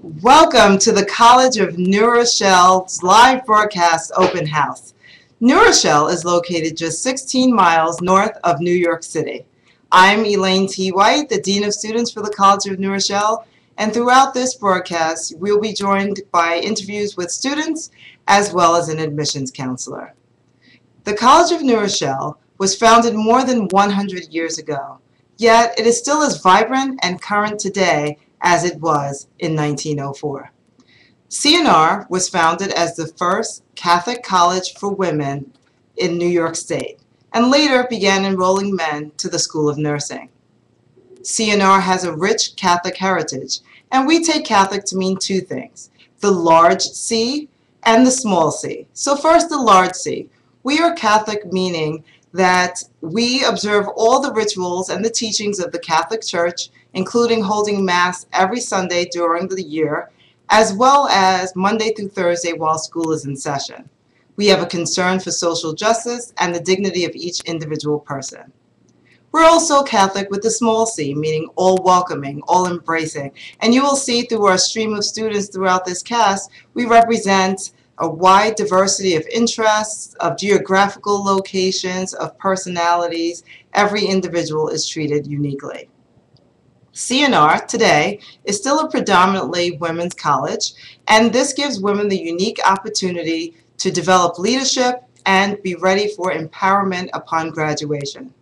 Welcome to the College of New Rochelle's live broadcast open house. New Rochelle is located just 16 miles north of New York City. I'm Elaine T. White, the Dean of Students for the College of New Rochelle, and throughout this broadcast, we'll be joined by interviews with students as well as an admissions counselor. The College of New Rochelle was founded more than 100 years ago, yet it is still as vibrant and current today as it was in 1904. CNR was founded as the first Catholic college for women in New York State and later began enrolling men to the School of Nursing. CNR has a rich Catholic heritage, and we take Catholic to mean two things, the large C and the small c. So first, the large C. We are Catholic, meaning that we observe all the rituals and the teachings of the Catholic Church, including holding Mass every Sunday during the year, as well as Monday through Thursday while school is in session. We have a concern for social justice and the dignity of each individual person. We're also Catholic with the small c, meaning all welcoming, all embracing. And you will see through our stream of students throughout this cast, we represent a wide diversity of interests, of geographical locations, of personalities. Every individual is treated uniquely. CNR today is still a predominantly women's college, and this gives women the unique opportunity to develop leadership and be ready for empowerment upon graduation.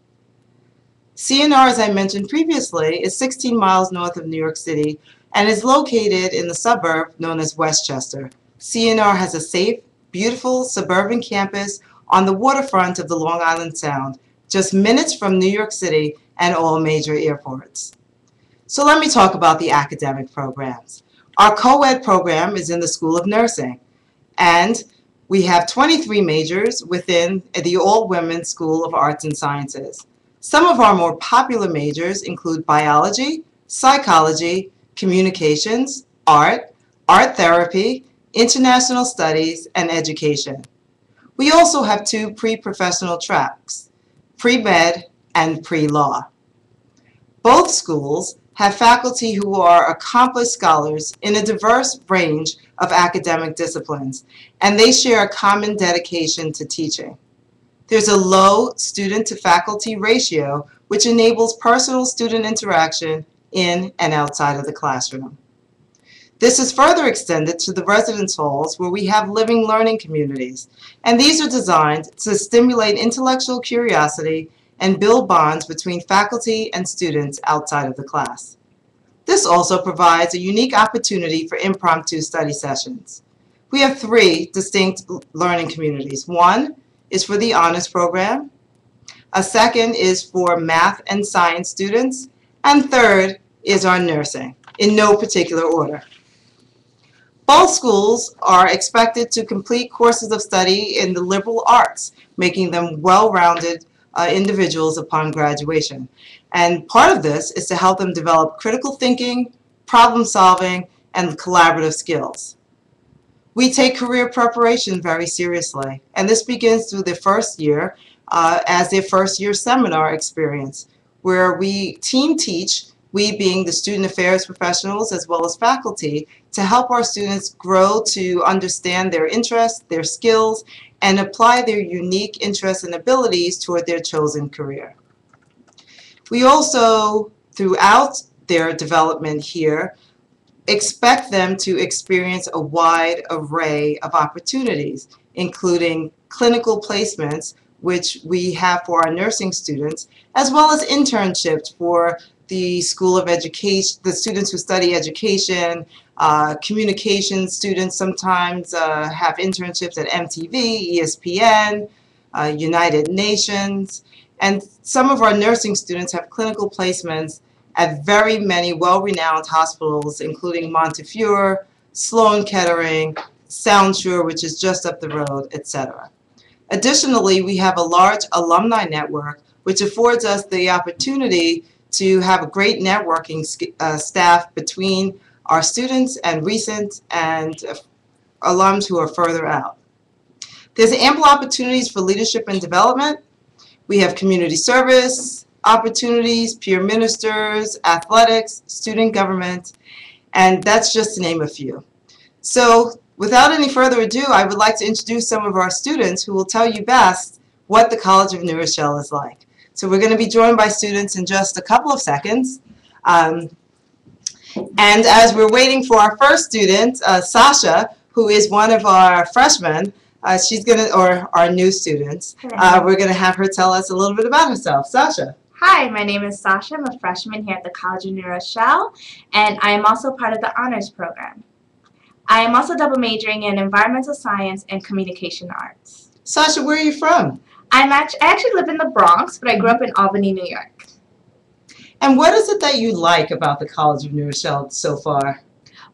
CNR, as I mentioned previously, is 16 miles north of New York City and is located in the suburb known as Westchester. CNR has a safe, beautiful suburban campus on the waterfront of the Long Island Sound, just minutes from New York City and all major airports. So let me talk about the academic programs. Our co-ed program is in the School of Nursing, and we have 23 majors within the all-women's School of Arts and Sciences. Some of our more popular majors include biology, psychology, communications, art therapy, international studies, and education. We also have two pre-professional tracks, pre-med and pre-law. Both schools have faculty who are accomplished scholars in a diverse range of academic disciplines, and they share a common dedication to teaching. There's a low student-to-faculty ratio, which enables personal student interaction in and outside of the classroom. This is further extended to the residence halls, where we have living learning communities, and these are designed to stimulate intellectual curiosity and build bonds between faculty and students outside of the class. This also provides a unique opportunity for impromptu study sessions. We have three distinct learning communities. One is for the honors program, a second is for math and science students, and third is our nursing, in no particular order. Both schools are expected to complete courses of study in the liberal arts, making them well-rounded individuals upon graduation. And part of this is to help them develop critical thinking, problem solving, and collaborative skills. We take career preparation very seriously, and this begins through their first year as their first year seminar experience, where we team teach, we being the student affairs professionals as well as faculty, to help our students grow to understand their interests, their skills, and apply their unique interests and abilities toward their chosen career. We also, throughout their development here, expect them to experience a wide array of opportunities, including clinical placements, which we have for our nursing students, as well as internships for the School of Education, the students who study education, communication students sometimes have internships at MTV, ESPN, United Nations, and some of our nursing students have clinical placements at very many well-renowned hospitals, including Montefiore, Sloan Kettering, Soundshore, which is just up the road, etc. Additionally, we have a large alumni network, which affords us the opportunity to have a great networking staff between our students and recent and alums who are further out. There's ample opportunities for leadership and development. We have community service opportunities, peer ministers, athletics, student government, and that's just to name a few. So without any further ado, I would like to introduce some of our students who will tell you best what the College of New Rochelle is like. So we're going to be joined by students in just a couple of seconds. And as we're waiting for our first student, Sasha, who is one of our freshmen, or our new students, we're going to have her tell us a little bit about herself. Sasha. Hi, my name is Sasha. I'm a freshman here at the College of New Rochelle, and I am also part of the honors program. I am also double majoring in environmental science and communication arts. Sasha, where are you from? I actually live in the Bronx, but I grew up in Albany, New York. And what is it that you like about the College of New Rochelle so far?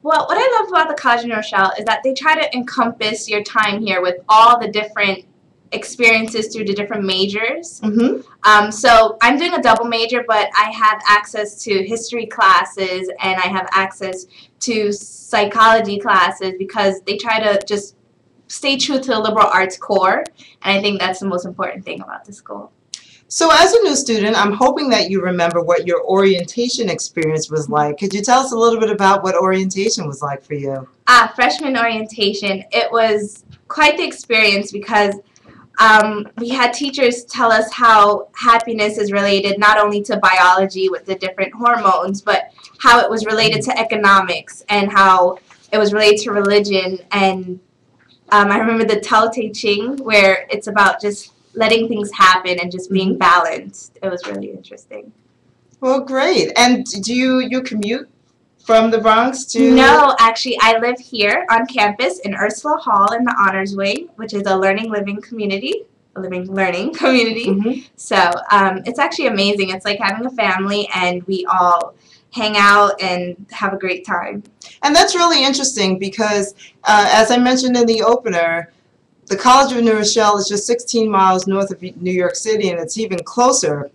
Well, what I love about the College of New Rochelle is that they try to encompass your time here with all the different experiences through the different majors. So I'm doing a double major, but I have access to history classes and I have access to psychology classes because they try to just stay true to the liberal arts core, and I think that's the most important thing about the school. So as a new student, I'm hoping that you remember what your orientation experience was like. Could you tell us a little bit about what orientation was like for you? Freshman orientation, it was quite the experience because we had teachers tell us how happiness is related not only to biology with the different hormones, but how it was related to economics and how it was related to religion. And I remember the Tao Te Ching, where it's about just letting things happen and just being balanced. It was really interesting. Well, great. And do you commute from the Bronx to? No, actually, I live here on campus in Ursula Hall in the Honors Wing, which is a learning community. So it's actually amazing. It's like having a family, and we all hang out and have a great time. And that's really interesting because, as I mentioned in the opener, the College of New Rochelle is just 16 miles north of New York City, and it's even closer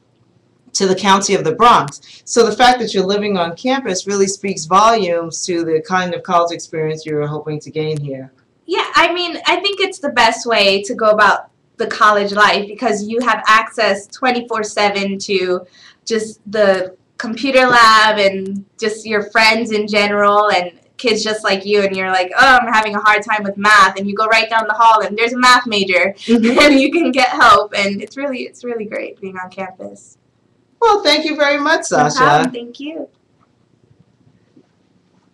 to the county of the Bronx. So the fact that you're living on campus really speaks volumes to the kind of college experience you're hoping to gain here. Yeah, I mean, I think it's the best way to go about the college life because you have access 24/7 to just the computer lab and just your friends in general and kids just like you, and you're like, oh, I'm having a hard time with math, and you go right down the hall and there's a math major and you can get help, and it's really great being on campus. Well, thank you very much, Sasha. No problem. Thank you.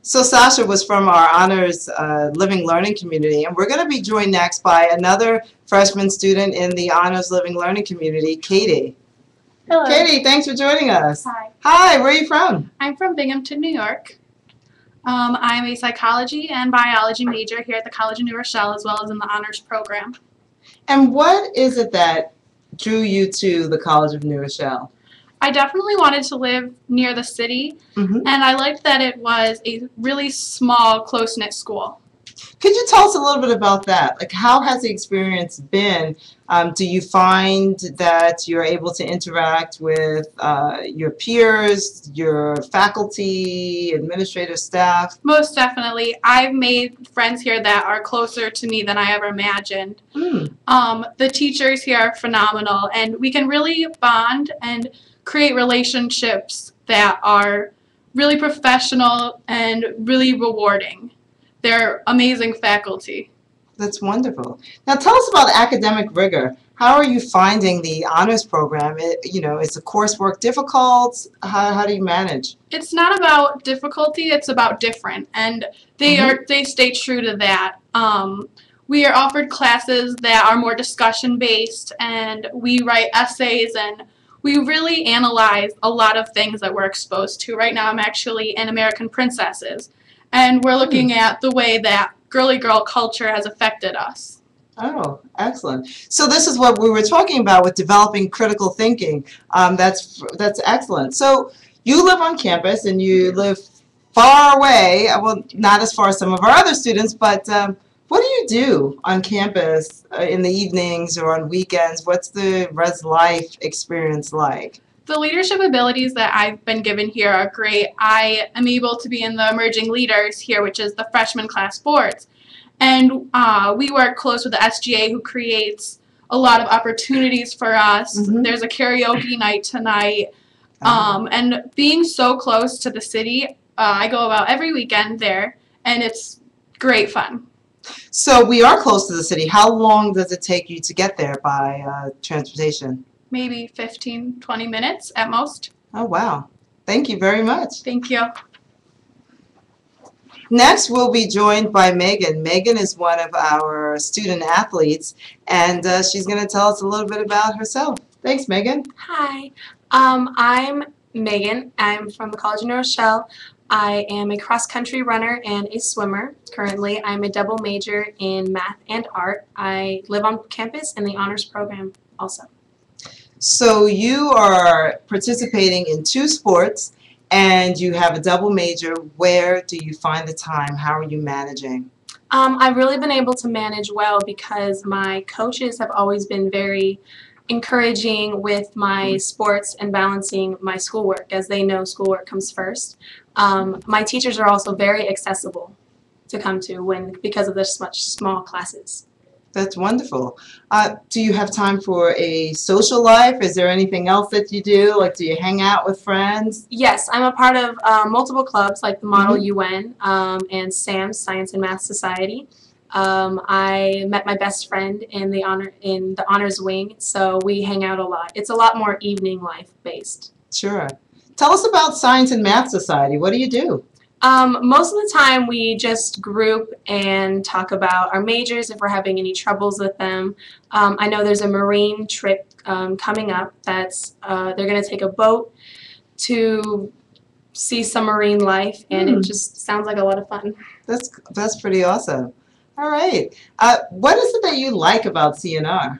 So Sasha was from our honors living learning community, and we're going to be joined next by another freshman student in the honors living learning community, Katie. Hello. Katie, thanks for joining us. Hi. Hi, where are you from? I'm from Binghamton, New York. I'm a psychology and biology major here at the College of New Rochelle, as well as in the honors program. And what is it that drew you to the College of New Rochelle? I definitely wanted to live near the city, and I liked that it was a really small, close-knit school. Could you tell us a little bit about that? Like, how has the experience been? Do you find that you're able to interact with your peers, your faculty, administrative staff? Most definitely. I've made friends here that are closer to me than I ever imagined. The teachers here are phenomenal, and we can really bond and create relationships that are really professional and really rewarding. They're amazing faculty. That's wonderful. Now tell us about academic rigor. How are you finding the honors program? Is the coursework difficult? How do you manage? It's not about difficulty, it's about different, and they stay true to that. We are offered classes that are more discussion based, and we write essays, and we really analyze a lot of things that we're exposed to. Right now I'm actually in American Princesses, and we're looking at the way that girly girl culture has affected us. Oh, excellent. So this is what we were talking about with developing critical thinking. That's excellent. So you live on campus and you live far away, well, not as far as some of our other students, but what do you do on campus in the evenings or on weekends? What's the res life experience like? The leadership abilities that I've been given here are great. I am able to be in the emerging leaders here, which is the freshman class boards. And we work close with the SGA, who creates a lot of opportunities for us. There's a karaoke night tonight. And being so close to the city, I go about every weekend there, and it's great fun. So we are close to the city. How long does it take you to get there by transportation? Maybe 15, 20 minutes at most. Oh, wow. Thank you very much. Thank you. Next, we'll be joined by Megan. Megan is one of our student athletes, and she's going to tell us a little bit about herself. Thanks, Megan. Hi, I'm Megan. I'm from the College of Rochelle. I am a cross-country runner and a swimmer. Currently, I'm a double major in math and art. I live on campus in the honors program also. So you are participating in 2 sports, and you have a double major. Where do you find the time? How are you managing? I've really been able to manage well because my coaches have always been very encouraging with my sports and balancing my schoolwork, as they know schoolwork comes first. My teachers are also very accessible to come to because of the such small classes. That's wonderful. Do you have time for a social life? Is there anything else that you do? Like, do you hang out with friends? Yes, I'm a part of multiple clubs like the Model UN and SAM's Science and Math Society. I met my best friend in the honors wing, so we hang out a lot. It's a lot more evening life based. Sure. Tell us about Science and Math Society. What do you do? Most of the time we just group and talk about our majors if we're having any troubles with them. I know there's a marine trip coming up that's they're going to take a boat to see some marine life, and it just sounds like a lot of fun. That's pretty awesome. All right. What is it that you like about CNR?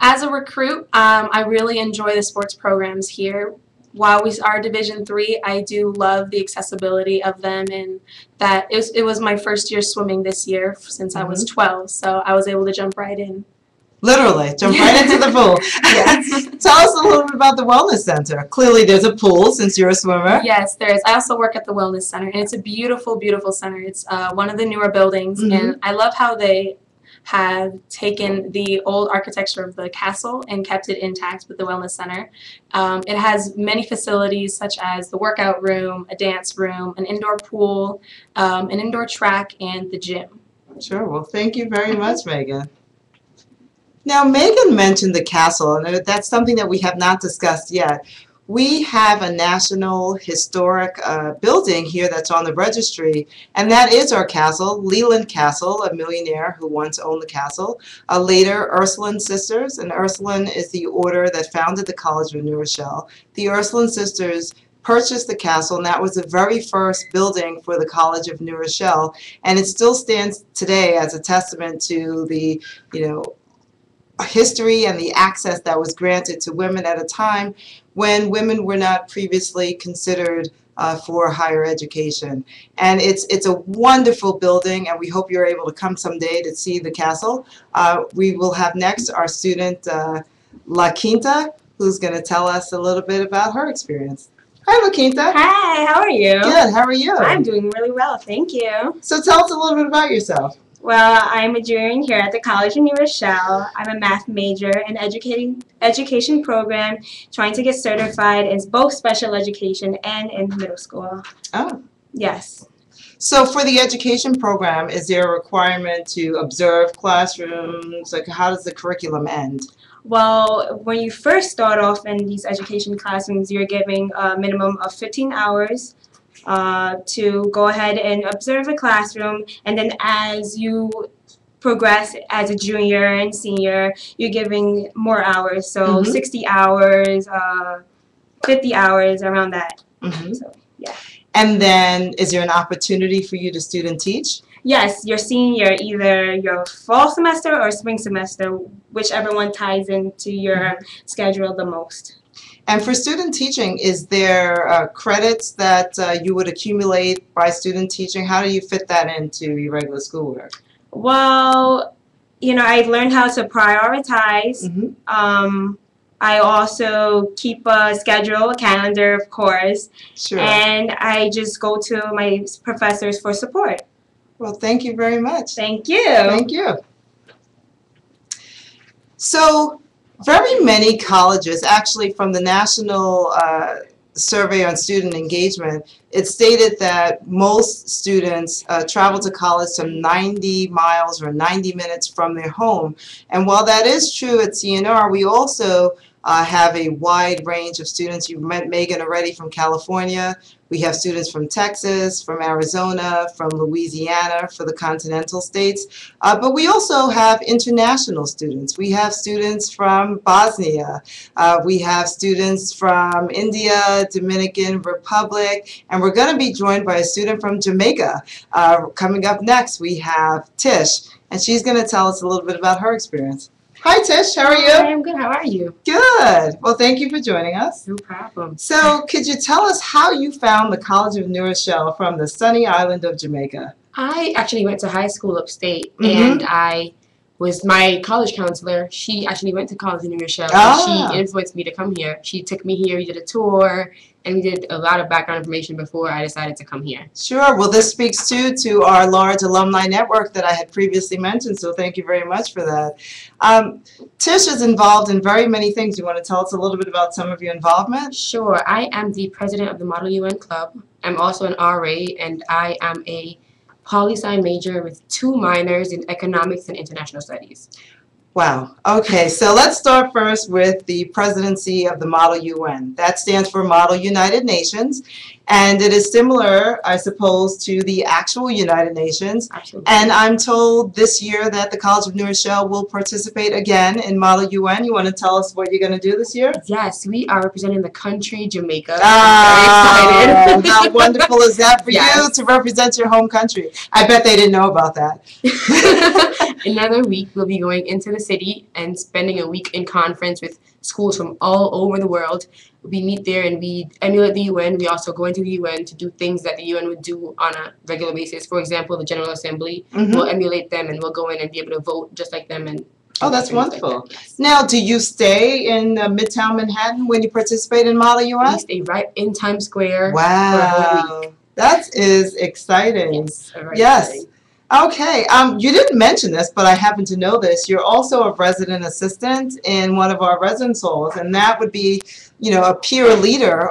As a recruit, I really enjoy the sports programs here. While we are Division III, I do love the accessibility of them, and that it was my first year swimming this year since I was 12, so I was able to jump right in. Literally, jump right into the pool. Yes. Tell us a little bit about the Wellness Center. Clearly there's a pool since you're a swimmer. Yes, there is. I also work at the Wellness Center, and it's a beautiful, beautiful center. It's one of the newer buildings, and I love how they have taken the old architecture of the castle and kept it intact with the Wellness Center. It has many facilities such as the workout room, a dance room, an indoor pool, an indoor track, and the gym. Sure. Well, thank you very much, Megan. Now, Megan mentioned the castle, and that's something that we have not discussed yet. We have a national historic building here that's on the registry, and that is our castle, Leland Castle, a millionaire who once owned the castle. Later, Ursuline Sisters, and Ursuline is the order that founded the College of New Rochelle. The Ursuline Sisters purchased the castle, and that was the very first building for the College of New Rochelle, and it still stands today as a testament to the, history and the access that was granted to women at a time when women were not previously considered for higher education. And it's a wonderful building, and we hope you're able to come someday to see the castle. We will have next our student La Quinta, who's going to tell us a little bit about her experience. Hi, La Quinta. Hi, how are you? Good, how are you? I'm doing really well, thank you. So tell us a little bit about yourself. Well, I'm a junior here at the College of New Rochelle. I'm a math major in education program, trying to get certified in both special education and in middle school. Oh. Yes. So for the education program, is there a requirement to observe classrooms? Like, how does the curriculum end? Well, when you first start off in these education classrooms, you're giving a minimum of 15 hours to go ahead and observe a classroom, and then as you progress as a junior and senior, you're giving more hours, so 60 hours, 50 hours, around that. So, yeah. And then is there an opportunity for you to student teach? Yes, your senior, either your fall semester or spring semester, whichever one ties into your schedule the most. And for student teaching, is there credits that you would accumulate by student teaching? How do you fit that into your regular schoolwork? Well, I learned how to prioritize. I also keep a schedule, a calendar, of course. Sure. And I just go to my professors for support. Well, thank you very much. Thank you. Thank you. So, very many colleges, actually from the national survey on student engagement, it stated that most students travel to college some 90 miles or 90 minutes from their home. And while that is true at CNR, we also have a wide range of students. You've met Megan already from California. We have students from Texas, from Arizona, from Louisiana, for the continental states. But we also have international students. We have students from Bosnia. We have students from India, Dominican Republic, and we're going to be joined by a student from Jamaica. Coming up next, we have Tish, and she's going to tell us a little bit about her experience. Hi, Tish. How are you? Hi, I'm good. How are you? Good. Well, thank you for joining us. No problem. So, could you tell us how you found the College of New Rochelle from the sunny island of Jamaica? I actually went to high school upstate, and my college counselor. She actually went to college in New Rochelle. And she influenced me to come here. She took me here. We did a tour, and we did a lot of background information before I decided to come here. Sure. Well, this speaks to our large alumni network that I had previously mentioned, so thank you very much for that. Tish is involved in very many things. You want to tell us a little bit about some of your involvement? Sure. I am the president of the Model UN Club. I'm also an RA, and I am a poli-sci major with 2 minors in economics and international studies. Wow. Okay, so let's start first with the presidency of the Model UN. That stands for Model United Nations, and it is similar, I suppose, to the actual United Nations. Absolutely. And I'm told this year that the College of New Rochelle will participate again in Model UN. You want to tell us what you're going to do this year? Yes, we are representing the country, Jamaica. Ah, very excited. how wonderful is that for Yes. you to represent your home country? I bet they didn't know about that. Another week, we'll be going into the city and spending a week in conference with schools from all over the world. We meet there and we emulate the UN. We also go into the UN to do things that the UN would do on a regular basis. For example, the General Assembly. We'll emulate them and we'll go in and be able to vote just like them. And oh, that's wonderful. Like that. Yes. Now, do you stay in Midtown Manhattan when you participate in Model UN? We stay right in Times Square. Wow, that is exciting. Yes. Yes. Exciting. Okay, you didn't mention this, but I happen to know this. You're also a resident assistant in one of our residence halls, and that would be, you know, a peer leader.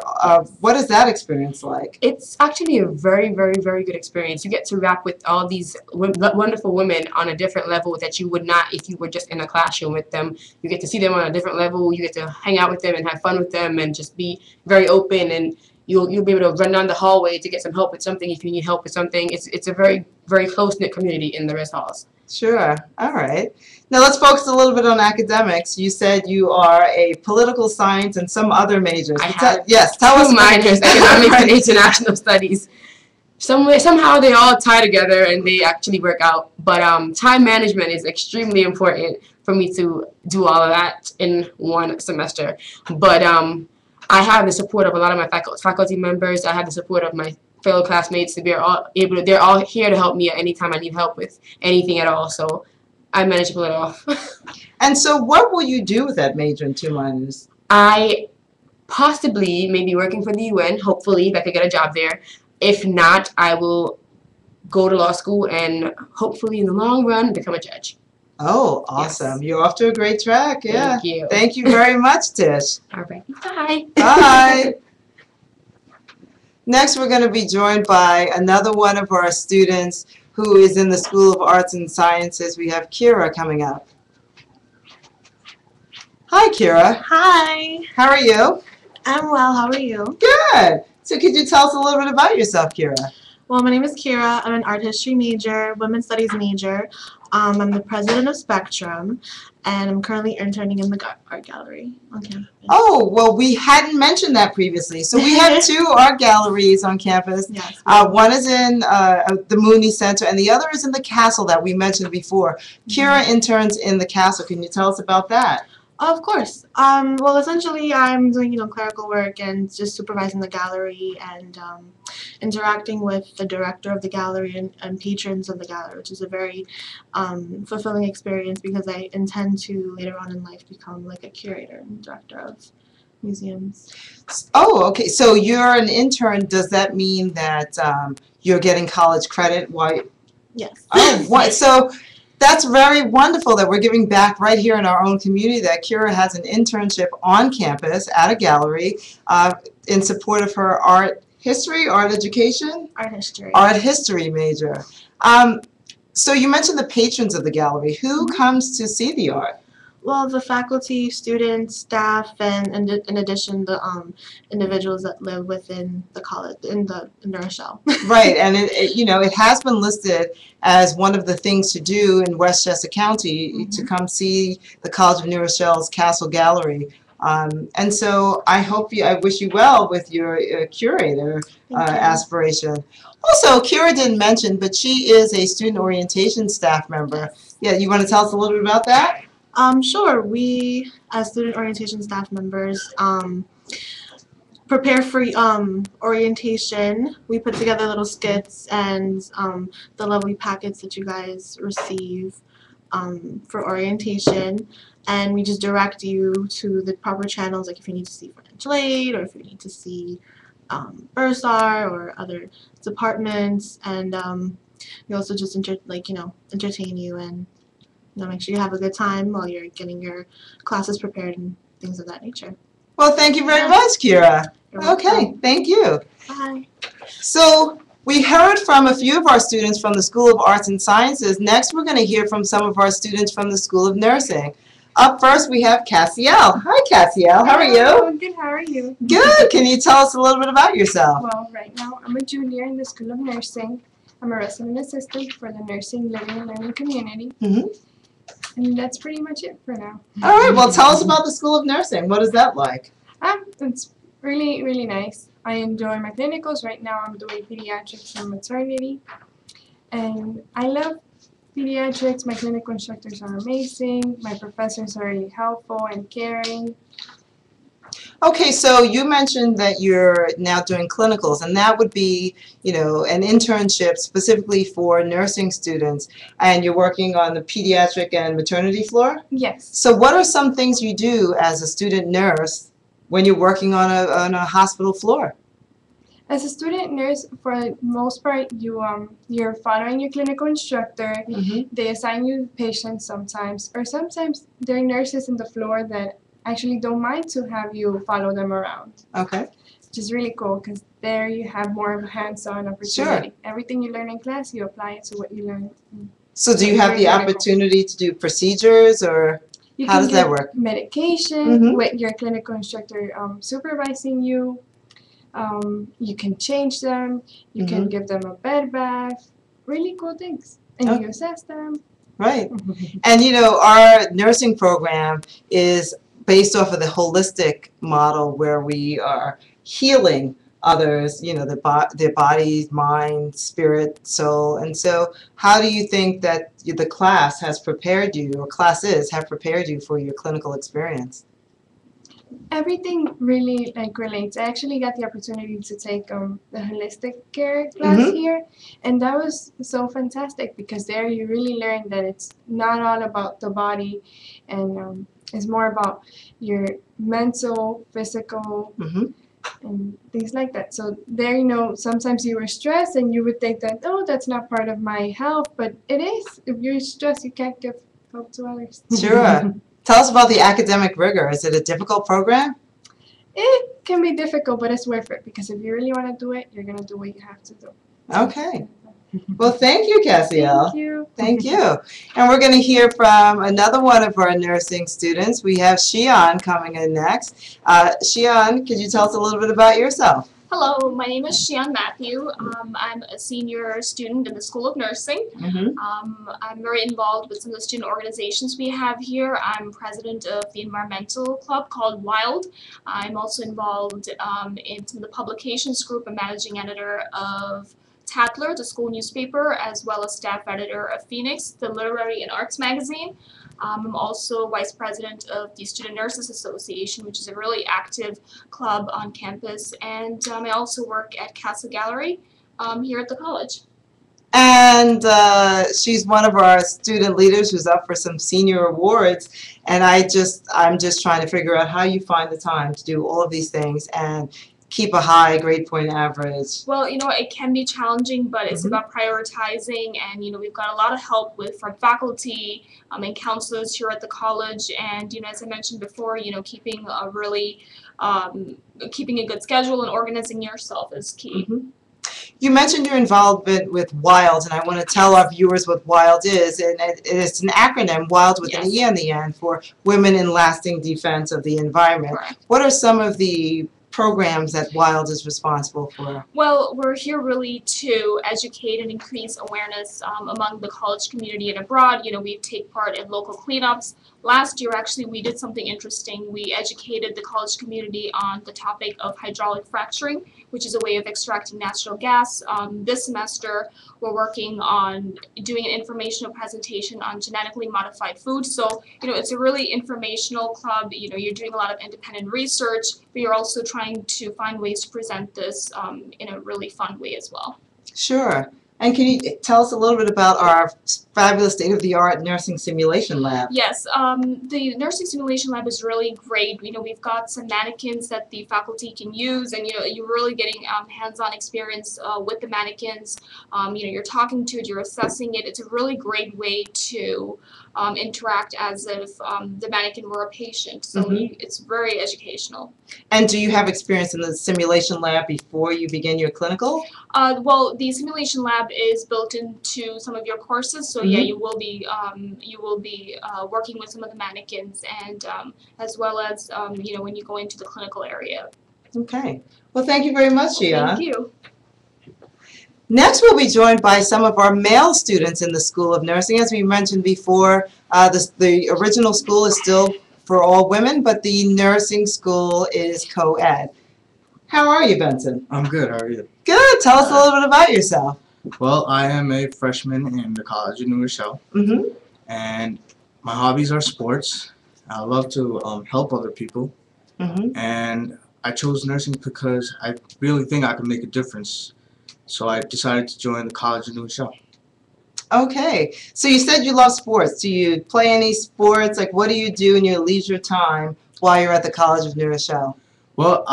What is that experience like? It's actually a very, very, very good experience. You get to rap with all these wonderful women on a different level that you would not if you were just in a classroom with them. You get to see them on a different level. You get to hang out with them and have fun with them and just be very open, and you'll be able to run down the hallway to get some help with something if you need help with something. It's a very, very close-knit community in the res halls. Sure. All right. Now let's focus a little bit on academics. You said you are a political science and some other majors. Yes, tell us. 2 minors, economics and international studies. Somehow they all tie together and they actually work out. But time management is extremely important for me to do all of that in one semester. But I have the support of a lot of my faculty members. I have the support of my fellow classmates. They're all here to help me at any time I need help with anything at all. So I managed to pull it off. And so what will you do with that major in 2 minors? I possibly may be working for the UN, hopefully, if I could get a job there. If not, I will go to law school and hopefully in the long run become a judge. Oh, awesome. Yes. You're off to a great track. Yeah. Thank you. Thank you very much, Tish. All right. Bye. Bye. Next, we're going to be joined by another one of our students who is in the School of Arts and Sciences. We have Kira coming up. Hi, Kira. Hi. How are you? I'm well. How are you? Good. So could you tell us a little bit about yourself, Kira? Well, my name is Kira. I'm an art history major, women's studies major. I'm the president of Spectrum, and I'm currently interning in the art gallery on campus. Oh, well, we hadn't mentioned that previously. So we have 2 art galleries on campus. Yes. One is in the Mooney Center, and the other is in the castle that we mentioned before. Kira interns in the castle. Can you tell us about that? Of course. Well, essentially, I'm doing, clerical work and just supervising the gallery and interacting with the director of the gallery and patrons of the gallery, which is a very fulfilling experience because I intend to later on in life become like a curator and director of museums. Oh, okay. So you're an intern. Does that mean that you're getting college credit? Why? Yes. Oh, what? So that's very wonderful that we're giving back right here in our own community, that Kira has an internship on campus at a gallery. in support of her art education? Art history. Art history major. So you mentioned the patrons of the gallery. Who comes to see the art? Well, the faculty, students, staff, and in addition, the individuals that live within the college, in Rochelle. Right, and it has been listed as one of the things to do in Westchester County to come see the College of New Rochelle's Castle Gallery. And so I wish you well with your curator aspiration. Also, Kira didn't mention, but she is a student orientation staff member. Yeah, you want to tell us a little bit about that? Sure. We, as student orientation staff members, prepare for orientation. We put together little skits and the lovely packets that you guys receive for orientation, and we just direct you to the proper channels, like if you need to see financial aid or if you need to see Bursar or other departments, and we also just entertain you and make sure you have a good time while you're getting your classes prepared and things of that nature. Well, thank you very much, Kira. Okay, thank you. Bye. So we heard from a few of our students from the School of Arts and Sciences. Next, we're going to hear from some of our students from the School of Nursing. Up first, we have Cassiel. Hi, Cassiel. How are you? Oh, good. How are you? Good. Can you tell us a little bit about yourself? Well, right now, I'm a junior in the School of Nursing. I'm a resident assistant for the Nursing Living and Learning Community. And that's pretty much it for now. All right. Well, tell us about the School of Nursing. What is that like? It's really, really nice. I enjoy my clinicals. Right now, I'm doing pediatrics and maternity. And I love pediatrics. My clinical instructors are amazing. My professors are really helpful and caring. Okay, so you mentioned that you're now doing clinicals, and that would be, an internship specifically for nursing students, and you're working on the pediatric and maternity floor? Yes. So what are some things you do as a student nurse when you're working on a hospital floor? As a student nurse, for the most part, you're following your clinical instructor. They assign you patients sometimes, or sometimes there are nurses in the floor that actually don't mind to have you follow them around. Okay. Which is really cool because there you have more of a hands-on opportunity. Sure. Everything you learn in class, you apply it to what you learn. So do you have the opportunity to do procedures, or how does that work? Medication with your clinical instructor supervising you. You can change them. You can give them a bed bath. Really cool things. And you assess them. Right. And our nursing program is based off of the holistic model where we are healing others, their bodies, mind, spirit, soul. And so how do you think that the class has prepared you, or classes have prepared you for your clinical experience? Everything really relates. I actually got the opportunity to take the holistic care class here, and that was so fantastic because there you really learn that it's not all about the body, and it's more about your mental, physical, and things like that. So there, sometimes you were stressed and you would think that, oh, that's not part of my health, but it is. If you're stressed, you can't give help to others. Sure. Tell us about the academic rigor. Is it a difficult program? It can be difficult, but it's worth it because if you really want to do it, you're going to do what you have to do. Okay. Well, thank you, Cassiel. Thank you. Thank you. And we're going to hear from another one of our nursing students. We have Shan coming in next. Shan, could you tell us a little bit about yourself? Hello, my name is Shan Matthew. I'm a senior student in the School of Nursing. I'm very involved with some of the student organizations we have here. I'm president of the environmental club called WILD. I'm also involved in some of the publications group and managing editor of Tatler, the school newspaper, as well as staff editor of Phoenix, the literary and arts magazine. I'm also vice president of the Student Nurses Association, which is a really active club on campus, and I also work at Castle Gallery here at the college. And she's one of our student leaders who's up for some senior awards, and I'm just trying to figure out how you find the time to do all of these things. And keep a high grade point average? Well, it can be challenging, but it's about prioritizing, and we've got a lot of help from faculty and counselors here at the college, and as I mentioned before, keeping a really keeping a good schedule and organizing yourself is key. You mentioned your involvement with WILD, and I want to tell our viewers what WILD is, and it's an acronym, WILD with an E on the end, for Women in Lasting Defense of the Environment. Correct. What are some of the programs that WILD is responsible for? Well, we're here really to educate and increase awareness among the college community and abroad. We take part in local cleanups. Last year, actually, we did something interesting. We educated the college community on the topic of hydraulic fracturing, which is a way of extracting natural gas. This semester, we're working on doing an informational presentation on genetically modified food. So, it's a really informational club. You're doing a lot of independent research, but you're also trying to find ways to present this in a really fun way as well. Sure. And can you tell us a little bit about our fabulous state-of-the-art nursing simulation lab? Yes, the nursing simulation lab is really great. We've got some mannequins that the faculty can use, and you're really getting hands-on experience with the mannequins. You're talking to it, you're assessing it. It's a really great way to interact as if the mannequin were a patient. So it's very educational. And do you have experience in the simulation lab before you begin your clinical? Well, the simulation lab is built into some of your courses, so yeah, you will be working with some of the mannequins, and as well as when you go into the clinical area. Okay. Well, thank you very much, Shan. Thank you. Next, we'll be joined by some of our male students in the School of Nursing. As we mentioned before, the original school is still for all women, but the nursing school is co-ed. How are you, Benson? I'm good. How are you? Good. Tell us a little bit about yourself. Well, I am a freshman in the College of New Rochelle, and my hobbies are sports. I love to help other people, and I chose nursing because I really think I can make a difference. So I decided to join the College of New Rochelle. Okay. So you said you love sports. Do you play any sports? Like, what do you do in your leisure time while you're at the College of New Rochelle? Well,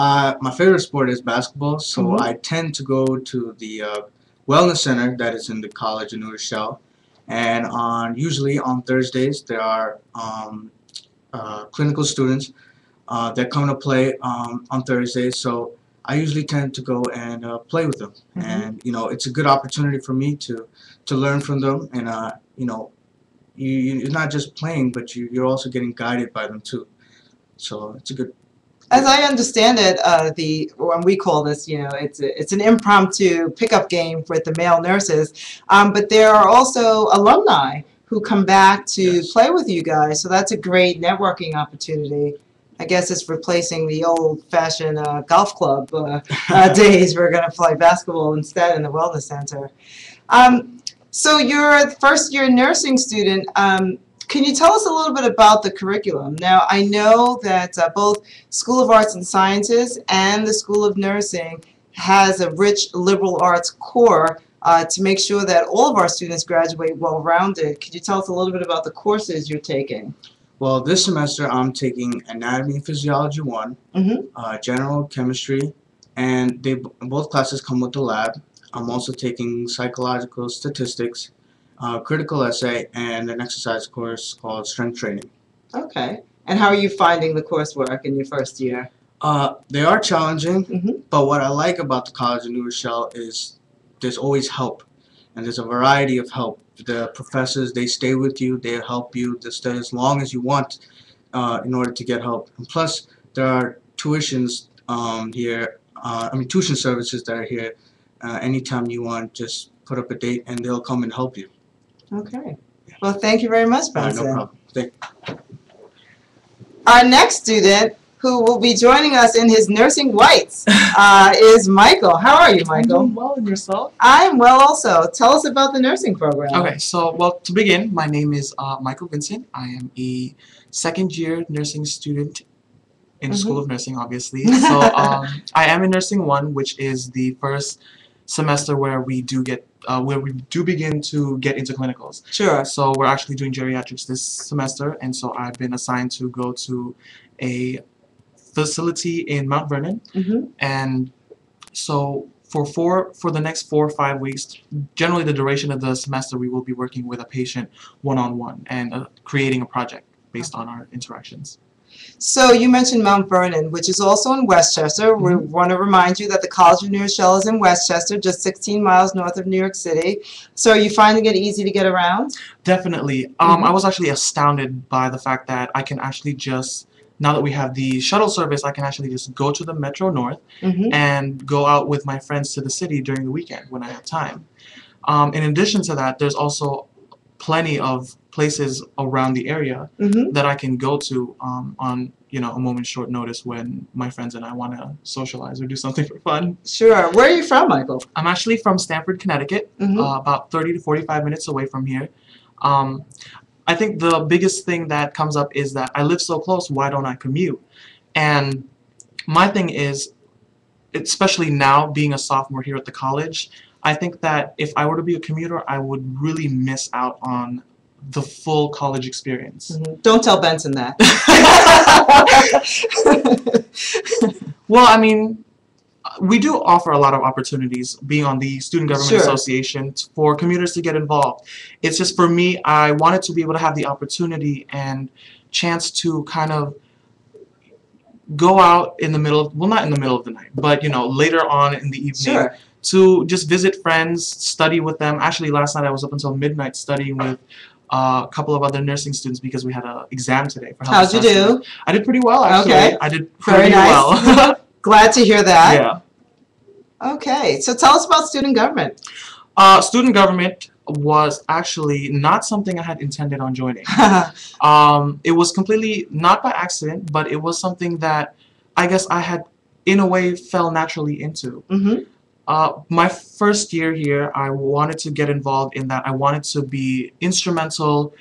my favorite sport is basketball, so I tend to go to the wellness center that is in the College of New Rochelle, and usually on Thursdays there are clinical students that come to play on Thursdays. So I usually tend to go and play with them, and it's a good opportunity for me to learn from them, and you're not just playing, but you're also getting guided by them too. So it's a good. As I understand it, when we call this, it's an impromptu pickup game with the male nurses, but there are also alumni who come back to play with you guys, so that's a great networking opportunity. I guess it's replacing the old-fashioned golf club days. We're going to play basketball instead in the wellness center. So you're a first-year nursing student. Can you tell us a little bit about the curriculum? Now, I know that both School of Arts and Sciences and the School of Nursing has a rich liberal arts core to make sure that all of our students graduate well-rounded. Could you tell us a little bit about the courses you're taking? Well, this semester I'm taking Anatomy and Physiology 1, General Chemistry, and both classes come with the lab. I'm also taking Psychological Statistics, Critical Essay, and an exercise course called Strength Training. Okay. And how are you finding the coursework in your first year? They are challenging, but what I like about the College of New Rochelle is there's always help, and there's a variety of help. The professors, they stay with you, they help you to stay as long as you want in order to get help. And plus, there are tuitions here, tuition services that are here. Anytime you want, just put up a date and they'll come and help you. Okay. Well, thank you very much, Benson. No problem. Thank you. Our next student, who will be joining us in his nursing whites, is Michael. How are you, Michael? I'm doing well, and yourself? I'm well also. Tell us about the nursing program. Okay, so, well, to begin, my name is Michael Benson. I am a second-year nursing student in the School of Nursing, obviously. So, I am in Nursing 1, which is the first semester where we do begin to get into clinicals. Sure. So we're actually doing geriatrics this semester, and so I've been assigned to go to a facility in Mount Vernon, Mhm. and so for the next 4 or 5 weeks, generally the duration of the semester, we will be working with a patient one-on-one and creating a project based on our interactions. So you mentioned Mount Vernon, which is also in Westchester. We want to remind you that the College of New Rochelle is in Westchester, just 16 miles north of New York City. So are you finding it easy to get around? Definitely. I was actually astounded by the fact that I can actually just, now that we have the shuttle service, I can actually just go to the Metro North and go out with my friends to the city during the weekend when I have time. In addition to that, there's also plenty of places around the area that I can go to on a moment's short notice when my friends and I want to socialize or do something for fun. Sure. Where are you from, Michael? I'm actually from Stamford, Connecticut, about 30 to 45 minutes away from here. I think the biggest thing that comes up is that I live so close, why don't I commute? And my thing is, especially now being a sophomore here at the college, I think that if I were to be a commuter, I would really miss out on the full college experience. Don't tell Benson that. Well, I mean, we do offer a lot of opportunities being on the Student Government Association for commuters to get involved. It's just for me, I wanted to be able to have the opportunity and chance to kind of go out in the middle, well, not in the middle of the night, but later on in the evening to just visit friends, study with them. Actually, last night I was up until midnight studying with a couple of other nursing students because we had an exam today for health How'd you assessment. do? I did pretty well, actually. Okay. I did Very pretty nice. well. Glad to hear that. Yeah. Okay, so tell us about student government. Student government was actually not something I had intended on joining. It was completely not by accident, but it was something that I guess I had, in a way, fell naturally into. My first year here, I wanted to get involved in that. I wanted to be instrumental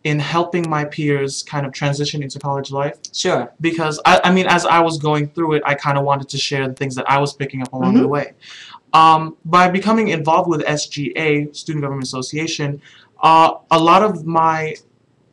in helping my peers kind of transition into college life. Sure. Because, I mean, as I was going through it, I kind of wanted to share the things that I was picking up along the way. By becoming involved with SGA, Student Government Association, a lot of my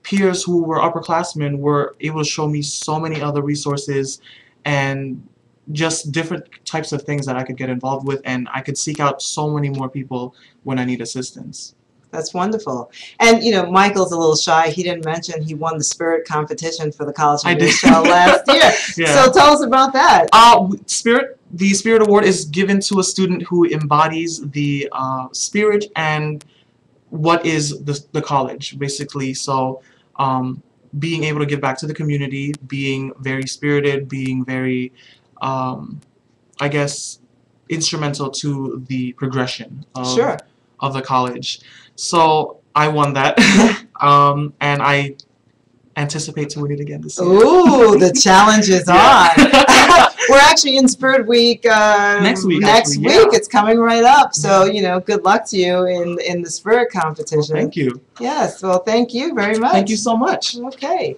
peers who were upperclassmen were able to show me so many other resources and just different types of things that I could get involved with, and I could seek out so many more people when I need assistance. That's wonderful. And, Michael's a little shy. He didn't mention he won the spirit competition for the College of New Rochelle last year. So tell us about that. The Spirit Award is given to a student who embodies the spirit and what is the college, basically. So being able to give back to the community, being very spirited, being very, I guess, instrumental to the progression of the college. So I won that, and I anticipate to win it again this year. Ooh, the challenge is on. We're actually in Spirit Week next week. It's coming right up. So, good luck to you in the Spirit competition. Well, thank you. Yes, well, thank you very much. Thank you so much. Okay.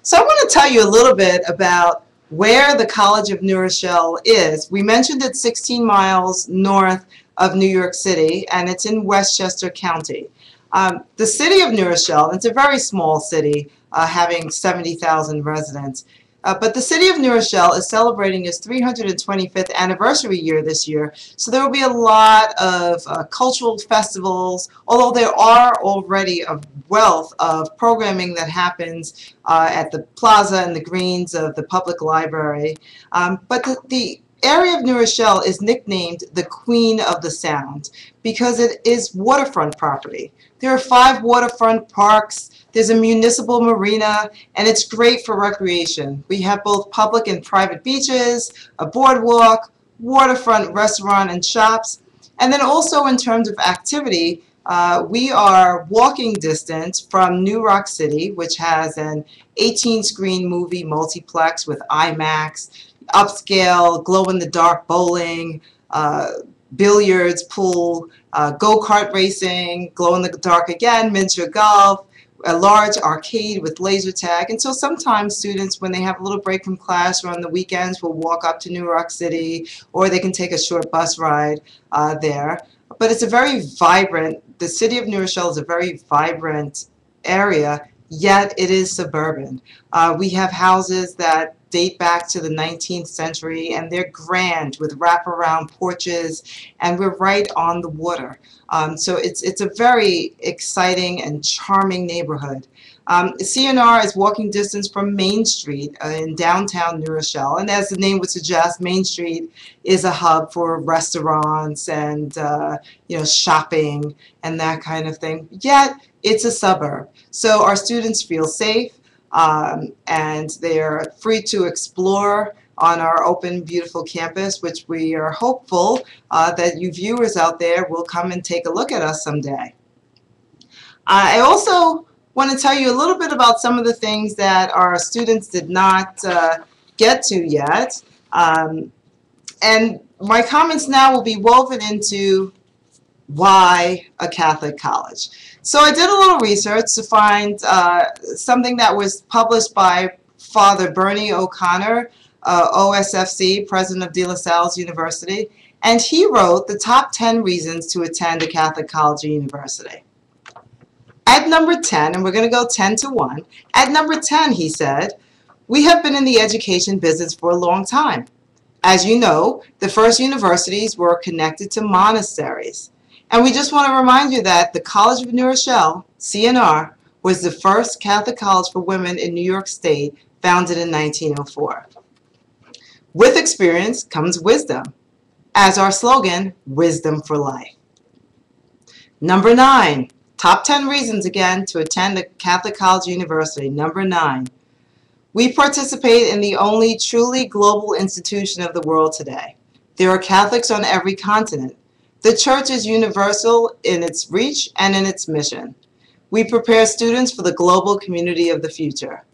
So I want to tell you a little bit about where the College of New Rochelle is. We mentioned it's 16 miles north of New York City, and it's in Westchester County. The city of New Rochelle, it's a very small city, having 70,000 residents, but the city of New Rochelle is celebrating its 325th anniversary year this year, so there will be a lot of cultural festivals, although there are already a wealth of programming that happens at the plaza and the greens of the public library. But the area of New Rochelle is nicknamed the Queen of the Sound because it is waterfront property. There are 5 waterfront parks, there's a municipal marina, and it's great for recreation. We have both public and private beaches, a boardwalk, waterfront restaurant and shops, and then also in terms of activity, we are walking distance from New Rock City, which has an 18-screen movie multiplex with IMAX, upscale, glow-in-the-dark bowling, billiards, pool, go-kart racing, glow-in-the-dark again, miniature golf, a large arcade with laser tag. And so sometimes students, when they have a little break from class or on the weekends, will walk up to New Rock City, or they can take a short bus ride there. But it's a very vibrant, the city of New Rochelle is a very vibrant area yet it is suburban. We have houses that date back to the 19th century, and they're grand with wraparound porches, and we're right on the water. So it's a very exciting and charming neighborhood. CNR is walking distance from Main Street in downtown New Rochelle, and as the name would suggest, Main Street is a hub for restaurants and shopping and that kind of thing. Yet it's a suburb, so our students feel safe and they're free to explore on our open, beautiful campus, which we are hopeful that you viewers out there will come and take a look at us someday. I also want to tell you a little bit about some of the things that our students did not get to yet. And my comments now will be woven into why a Catholic college. So I did a little research to find something that was published by Father Bernie O'Connor, OSFC, president of De La Salle's University, and he wrote the top 10 reasons to attend a Catholic college or university. At number 10, and we're going to go 10 to 1, at number 10 he said, we have been in the education business for a long time. As you know, the first universities were connected to monasteries. And we just want to remind you that the College of New Rochelle, CNR, was the first Catholic college for women in New York State, founded in 1904. With experience comes wisdom. As our slogan, wisdom for life. Number 9, top 10 reasons again to attend a Catholic college or university. Number 9, we participate in the only truly global institution of the world today. There are Catholics on every continent. The Church is universal in its reach and in its mission. We prepare students for the global community of the future.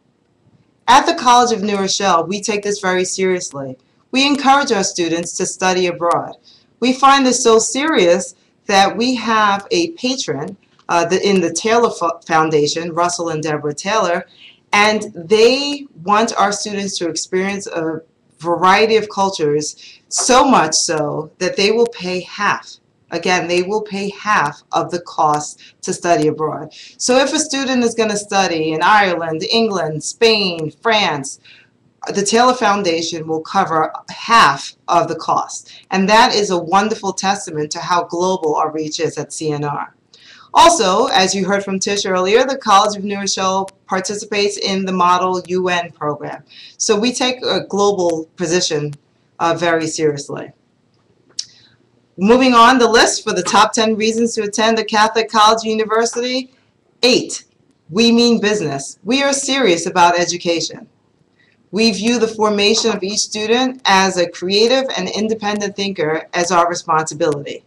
At the College of New Rochelle, we take this very seriously. We encourage our students to study abroad. We find this so serious that we have a patron in the Taylor Foundation, Russell and Deborah Taylor, and they want our students to experience a variety of cultures, so much so that they will pay half. Again, they will pay half of the cost to study abroad. So if a student is going to study in Ireland, England, Spain, France, the Taylor Foundation will cover half of the cost. And that is a wonderful testament to how global our reach is at CNR. Also, as you heard from Tish earlier, the College of New Rochelle participates in the Model UN program. So we take a global position very seriously. Moving on the list for the top 10 reasons to attend a Catholic college or university. 8, we mean business. We are serious about education. We view the formation of each student as a creative and independent thinker as our responsibility.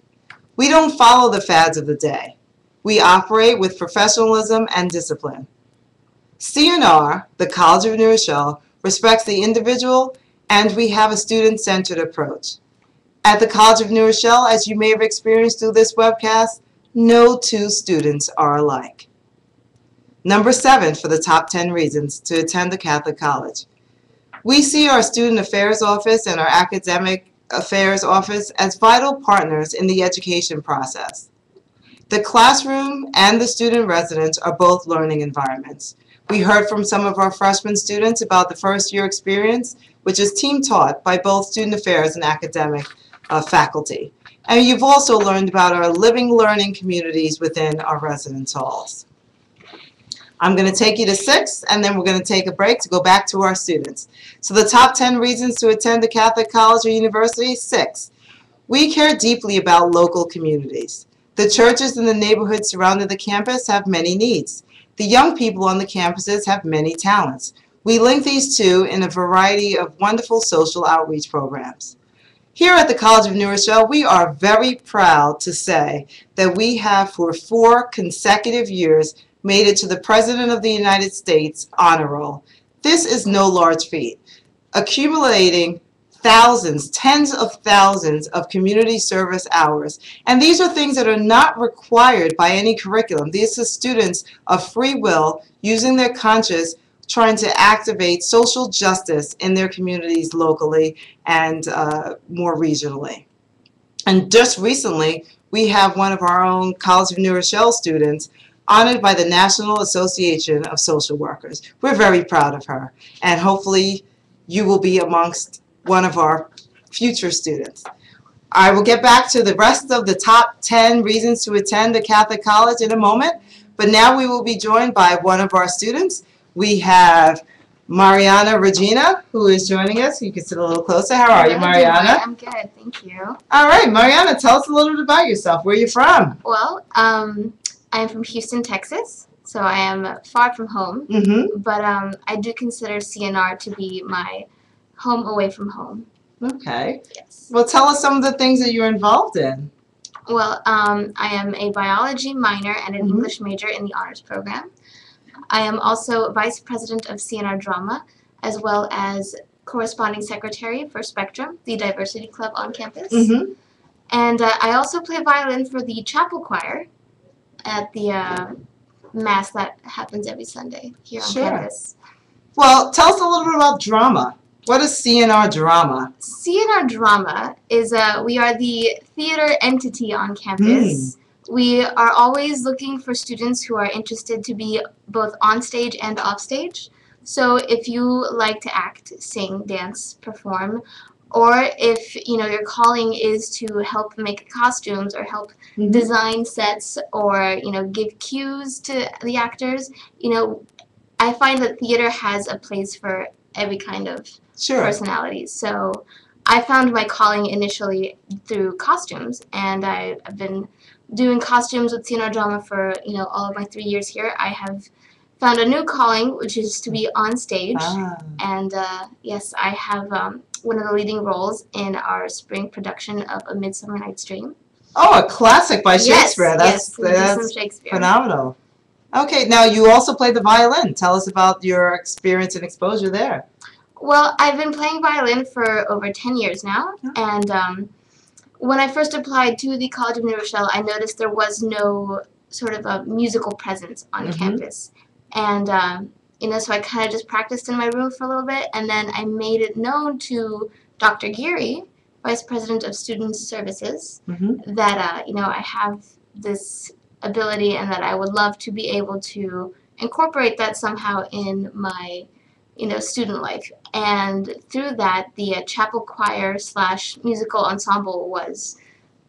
We don't follow the fads of the day. We operate with professionalism and discipline. CNR, the College of New Rochelle, respects the individual, and we have a student-centered approach. At the College of New Rochelle, as you may have experienced through this webcast, no two students are alike. Number 7 for the top 10 reasons to attend a Catholic college. We see our Student Affairs Office and our Academic Affairs Office as vital partners in the education process. The classroom and the student residence are both learning environments. We heard from some of our freshman students about the first year experience, which is team taught by both student affairs and academic faculty. And you've also learned about our living learning communities within our residence halls. I'm going to take you to 6, and then we're going to take a break to go back to our students. So the top 10 reasons to attend a Catholic college or university. 6, we care deeply about local communities. The churches in the neighborhood surrounding the campus have many needs. The young people on the campuses have many talents. We link these two in a variety of wonderful social outreach programs. Here at the College of New Rochelle, we are very proud to say that we have for 4 consecutive years made it to the President of the United States honor roll. This is no large feat. Accumulating thousands, tens of thousands of community service hours. And these are things that are not required by any curriculum. These are students of free will using their conscience, trying to activate social justice in their communities locally and more regionally. And just recently, we have one of our own College of New Rochelle students honored by the National Association of Social Workers. We're very proud of her, and hopefully you will be amongst one of our future students. I will get back to the rest of the top 10 reasons to attend a Catholic college in a moment, but now we will be joined by one of our students. We have Mariana Regina, who is joining us. You can sit a little closer. How are you, Mariana? I'm good, thank you. All right, Mariana, tell us a little bit about yourself. Where are you from? Well, I'm from Houston, Texas, so I am far from home, but I do consider CNR to be my home away from home. Okay. Yes. Well, tell us some of the things that you're involved in. Well, I am a biology minor and an English major in the honors program. I am also vice president of CNR Drama, as well as corresponding secretary for Spectrum, the diversity club on campus. And I also play violin for the chapel choir at the mass that happens every Sunday here on campus. Well, tell us a little bit about drama. What is CNR Drama? CNR Drama is we are the theater entity on campus. We are always looking for students who are interested to be both on stage and off stage. So if you like to act, sing, dance, perform, or if your calling is to help make costumes or help design sets or give cues to the actors, I find that theater has a place for every kind of personalities. So I found my calling initially through costumes, and I've been doing costumes with CNR Drama for all of my 3 years here. I have found a new calling, which is to be on stage, and yes, I have one of the leading roles in our spring production of A Midsummer Night's Dream. Oh, a classic by Shakespeare. Yes, That's Shakespeare. Phenomenal. Okay, now you also play the violin. Tell us about your experience and exposure there. Well, I've been playing violin for over 10 years now, and when I first applied to the College of New Rochelle, I noticed there was no sort of a musical presence on campus, and so I kind of just practiced in my room for a little bit, and then I made it known to Dr. Geary, Vice President of Student Services, that I have this ability and that I would love to be able to incorporate that somehow in my student life. And through that, the chapel choir / musical ensemble was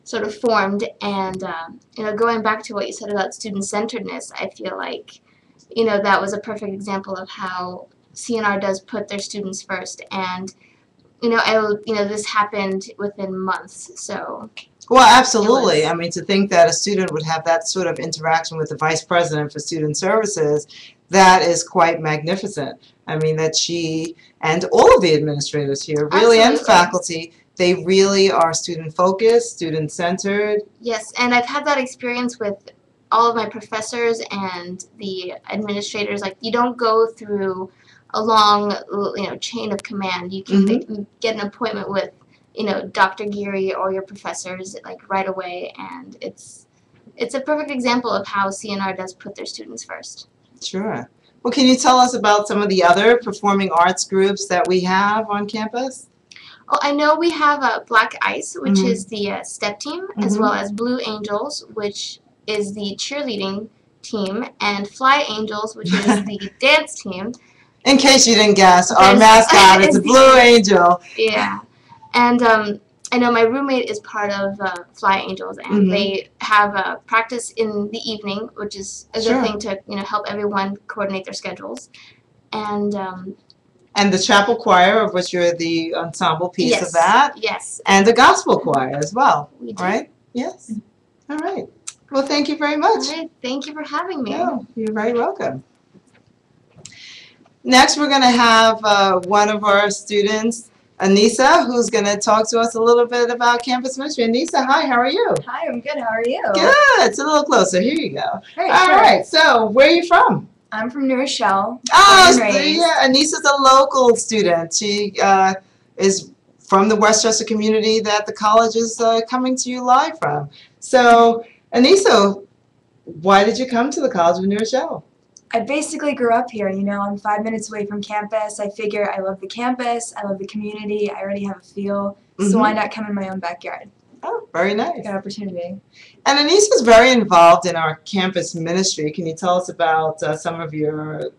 sort of formed. And going back to what you said about student-centeredness, I feel like that was a perfect example of how CNR does put their students first. And this happened within months. So. Well, absolutely. I mean, to think that a student would have that sort of interaction with the Vice President for Student Services, that is quite magnificent. I mean, that she and all of the administrators here, really, and faculty, they really are student-focused, student-centered. Yes, and I've had that experience with all of my professors and the administrators. Like, you don't go through a long, chain of command. You can get an appointment with, Dr. Geary or your professors, like, right away, and it's a perfect example of how CNR does put their students first. Sure. Well, can you tell us about some of the other performing arts groups that we have on campus? Oh, I know we have Black Ice, which is the step team, as well as Blue Angels, which is the cheerleading team, and Fly Angels, which is the dance team. In case you didn't guess, our mascot is a Blue Angel. Yeah. And I know my roommate is part of Fly Angels, and they have practice in the evening, which is a good thing to help everyone coordinate their schedules. And the chapel choir, of which you're the ensemble piece of that. Yes. And the gospel choir as well. We do. Right? Yes. All right. Well, thank you very much. All right. Thank you for having me. No, you're very welcome. Next, we're going to have one of our students, Aneesa, who's going to talk to us a little bit about campus ministry. Aneesa, hi, how are you? Hi, I'm good. How are you? Good. It's a little closer. Here you go. Hey, all right. So, where are you from? I'm from New Rochelle. Oh, so, yeah. Aneesa's a local student. She is from the Westchester community that the college is coming to you live from. So, Aneesa, why did you come to the College of New Rochelle? I basically grew up here. I'm 5 minutes away from campus. I figure I love the campus. I love the community. I already have a feel. So why not come in my own backyard? Oh, very nice. Good opportunity. And Aneesa is very involved in our campus ministry. Can you tell us about some of your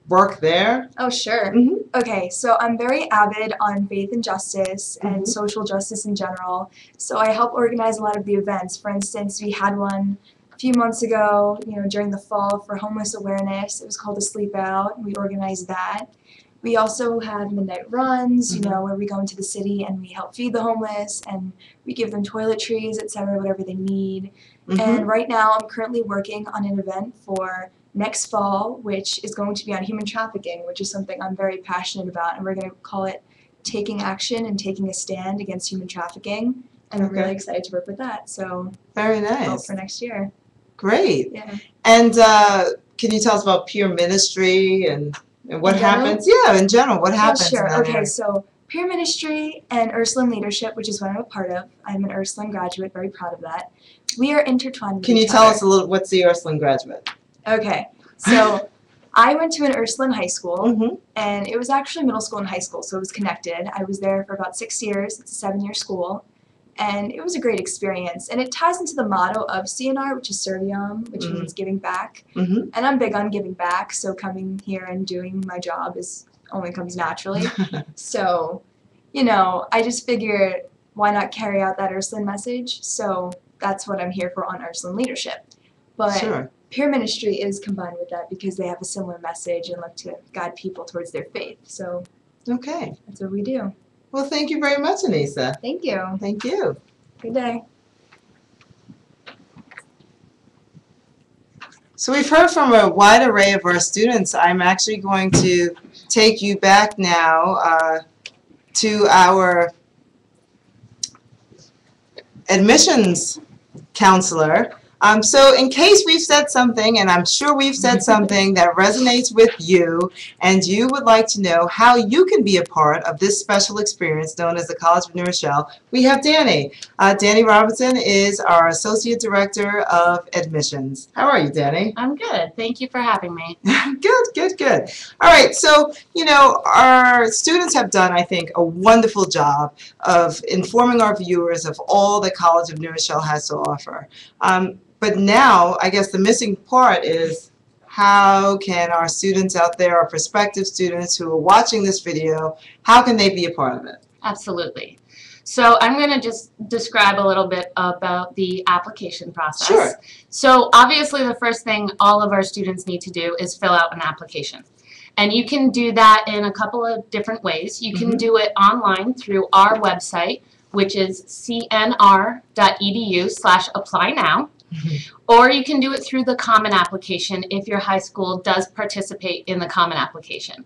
work there? Oh, sure. Okay, so I'm very avid on faith and justice and social justice in general. So I help organize a lot of the events. For instance, we had one a few months ago, during the fall for homeless awareness. It was called a Sleep Out. We organized that. We also have midnight runs, where we go into the city and we help feed the homeless and we give them toiletries, etc., whatever they need. And right now I'm currently working on an event for next fall, which is going to be on human trafficking, which is something I'm very passionate about, and we're going to call it Taking Action and Taking a Stand Against Human Trafficking, and I'm really excited to work with that. So very nice. Hope for next year. Great. Yeah. And can you tell us about peer ministry and what happens? Yeah, in general, what happens? Oh, sure. In that Okay, area? so peer ministry and Ursuline leadership, which is what I'm a part of. I'm an Ursuline graduate, very proud of that. We are intertwined with Can you each tell other. us a little, what's the Ursuline graduate? Okay, so I went to an Ursuline high school, and it was actually middle school and high school, so it was connected. I was there for about 6 years. It's a 7-year school, and it was a great experience. And it ties into the motto of CNR, which is Serviam, which means giving back. And I'm big on giving back, so coming here and doing my job only comes naturally. So, I just figured, why not carry out that Ursuline message? So that's what I'm here for on Ursuline leadership. But peer ministry is combined with that because they have a similar message and look to guide people towards their faith. So that's what we do. Well, thank you very much, Aneesa. Thank you. Thank you. Good day. So we've heard from a wide array of our students. I'm actually going to take you back now to our admissions counselor. So in case we've said something, and I'm sure we've said something that resonates with you, and you would like to know how you can be a part of this special experience known as the College of New Rochelle, we have Danny. Danny Robinson is our Associate Director of Admissions. How are you, Danny? I'm good. Thank you for having me. Good. All right, so, our students have done, I think, a wonderful job of informing our viewers of all the College of New Rochelle has to offer. But now, I guess the missing part is how can our students out there, our prospective students who are watching this video, how can they be a part of it? Absolutely. So I'm going to just describe a little bit about the application process. Sure. So obviously the first thing all of our students need to do is fill out an application. And you can do that in a couple of different ways. You can do it online through our website, which is cnr.edu/apply-now. Or you can do it through the Common Application if your high school does participate in the Common Application.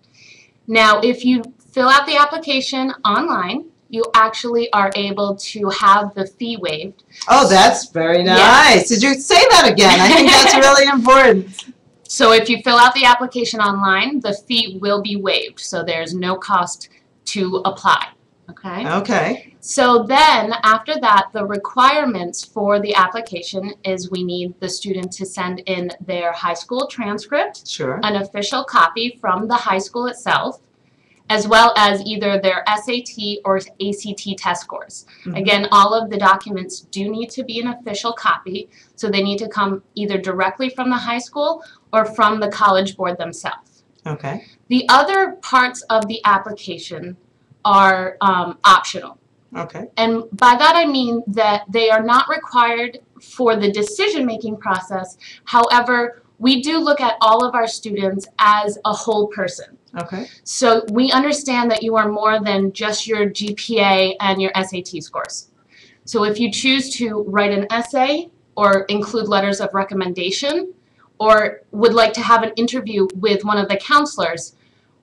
Now, if you fill out the application online, you actually are able to have the fee waived. Oh, that's very nice. Yes. Did you say that again? I think that's really important. So if you fill out the application online, the fee will be waived. So there's no cost to apply. Okay. So then, after that, the requirements for the application is we need the student to send in their high school transcript, an official copy from the high school itself, as well as either their SAT or ACT test scores. Again, all of the documents do need to be an official copy, so they need to come either directly from the high school or from the college board themselves. Okay. The other parts of the application are optional. Okay. And by that I mean that they are not required for the decision-making process. However, we do look at all of our students as a whole person. Okay. So we understand that you are more than just your GPA and your SAT scores. So if you choose to write an essay or include letters of recommendation or would like to have an interview with one of the counselors,